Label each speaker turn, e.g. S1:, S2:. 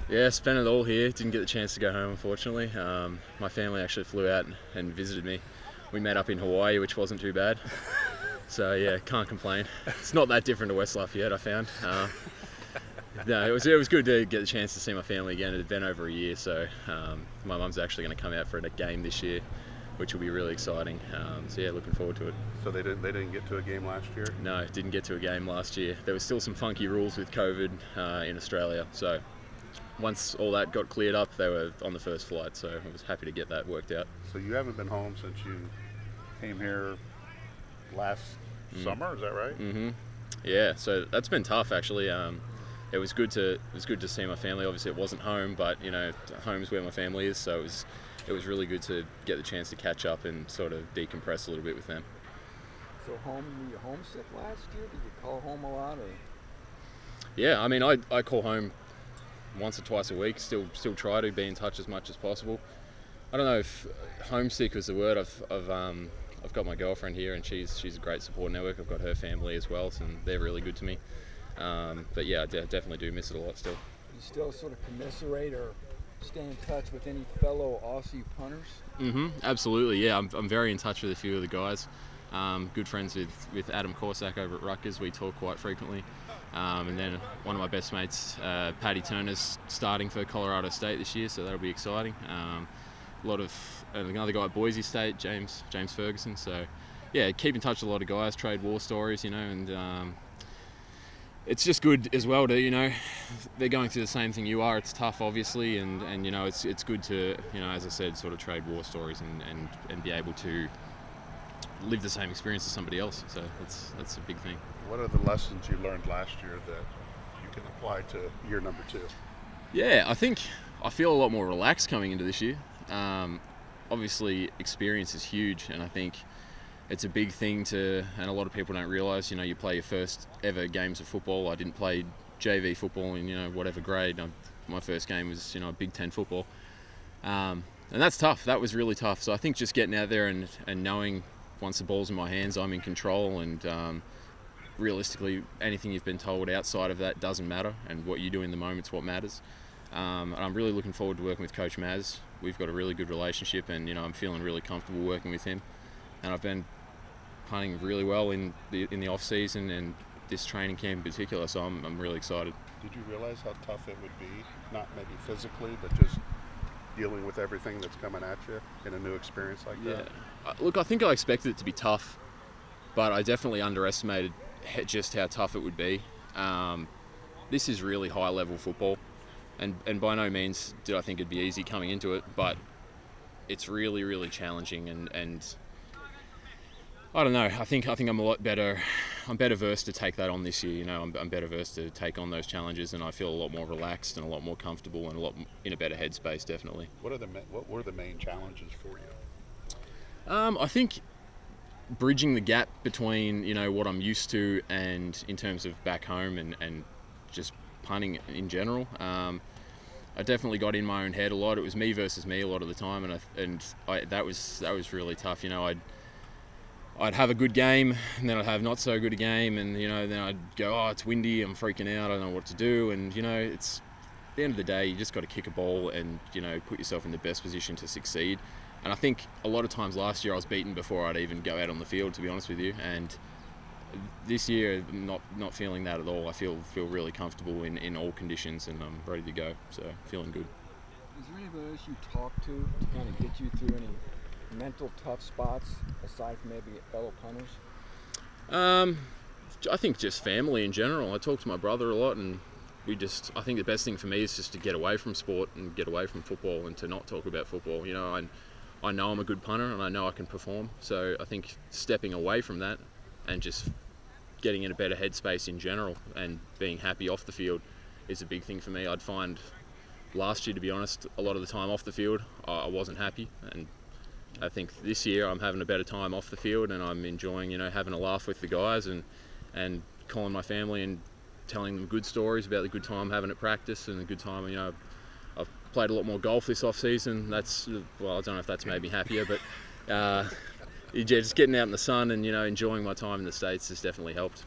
S1: Yeah, spent it all here. Didn't get the chance to go home, unfortunately. My family actually flew out and visited me. We met up in Hawaii, which wasn't too bad. So yeah, can't complain. It's not that different to West Lafayette, I found. No, it was good to get the chance to see my family again. It had been over a year, so my mum's actually going to come out for a game this year, which will be really exciting. So yeah, looking forward to it.
S2: So they didn't get to a game last year?
S1: No, didn't get to a game last year. There was still some funky rules with COVID in Australia, so once all that got cleared up, they were on the first flight, so I was happy to get that worked out.
S2: So you haven't been home since you came here last summer, is that right?
S1: Mm-hmm. Yeah, so that's been tough actually. It was good to see my family. Obviously, it wasn't home, but you know, home's where my family is, so it was really good to get the chance to catch up and sort of decompress a little bit with them.
S3: So were you homesick last year? Did you call home a lot, or?
S1: Yeah, I mean, I call home once or twice a week. Still try to be in touch as much as possible. I don't know if homesick was the word. I've got my girlfriend here, and she's a great support network. I've got her family as well, and they're really good to me. But yeah, I definitely do miss it a lot still.
S3: You still sort of commiserate or stay in touch with any fellow Aussie punters?
S1: Mm-hmm, absolutely, yeah. I'm very in touch with a few of the guys. Good friends with Adam Corsack over at Rutgers. We talk quite frequently. And then one of my best mates, Paddy Turner's starting for Colorado State this year, so that'll be exciting. A lot of another guy at Boise State, James Ferguson. So yeah, keep in touch with a lot of guys, trade war stories, you know, and it's just good as well to, you know, they're going through the same thing you are. It's tough, obviously, and you know, it's good to, you know, as I said, sort of trade war stories and be able to live the same experience as somebody else. So that's a big thing.
S2: What are the lessons you learned last year that you can apply to year number 2?
S1: Yeah, I feel a lot more relaxed coming into this year. Obviously, experience is huge, and I think it's a big thing and a lot of people don't realise, you know, you play your first ever games of football. I didn't play JV football in, you know, whatever grade. My first game was, you know, Big Ten football. And that's tough. That was really tough. So I think just getting out there and knowing once the ball's in my hands, I'm in control, and realistically, anything you've been told outside of that doesn't matter, and what you do in the moment's what matters. And I'm really looking forward to working with Coach Maz. We've got a really good relationship, and you know, I'm feeling really comfortable working with him. And I've been punting really well in the off season and this training camp in particular, so I'm really excited.
S2: Did you realize how tough it would be, not maybe physically, but just dealing with everything that's coming at you in a new experience like that?
S1: Yeah, look, I think I expected it to be tough, but I definitely underestimated just how tough it would be. This is really high level football, and by no means did I think it'd be easy coming into it, but it's really, really challenging, and I don't know. I think I'm a lot better. I'm better versed to take that on this year. You know, I'm better versed to take on those challenges, and I feel a lot more relaxed and a lot more comfortable and in a better headspace, definitely.
S2: What were the main challenges for you?
S1: I think bridging the gap between, you know, what I'm used to and in terms of back home and just punting in general. I definitely got in my own head a lot. It was me versus me a lot of the time, and that was really tough. You know, I'd have a good game, and then I'd have not so good a game, and you know, then I'd go, oh, it's windy, I'm freaking out, I don't know what to do, and you know, it's at the end of the day, you just got to kick a ball and, you know, put yourself in the best position to succeed. And I think a lot of times last year I was beaten before I'd even go out on the field, to be honest with you, and this year not feeling that at all. I feel really comfortable in all conditions, and I'm ready to go, so feeling good.
S3: Is there anybody else you talk to kind of get you through any mental tough spots aside from maybe fellow punters?
S1: I think just family in general. I talk to my brother a lot, and I think the best thing for me is just to get away from sport and get away from football and to not talk about football. You know, I know I'm a good punter and I know I can perform, so I think stepping away from that and just getting in a better headspace in general and being happy off the field is a big thing for me. I'd find last year, to be honest, a lot of the time off the field I wasn't happy, and I think this year I'm having a better time off the field, and I'm enjoying, you know, having a laugh with the guys and calling my family and telling them good stories about the good time having at practice and the good time. You know, I've played a lot more golf this off season. That's, well, I don't know if that's made me happier, but yeah, just getting out in the sun and, you know, enjoying my time in the States has definitely helped.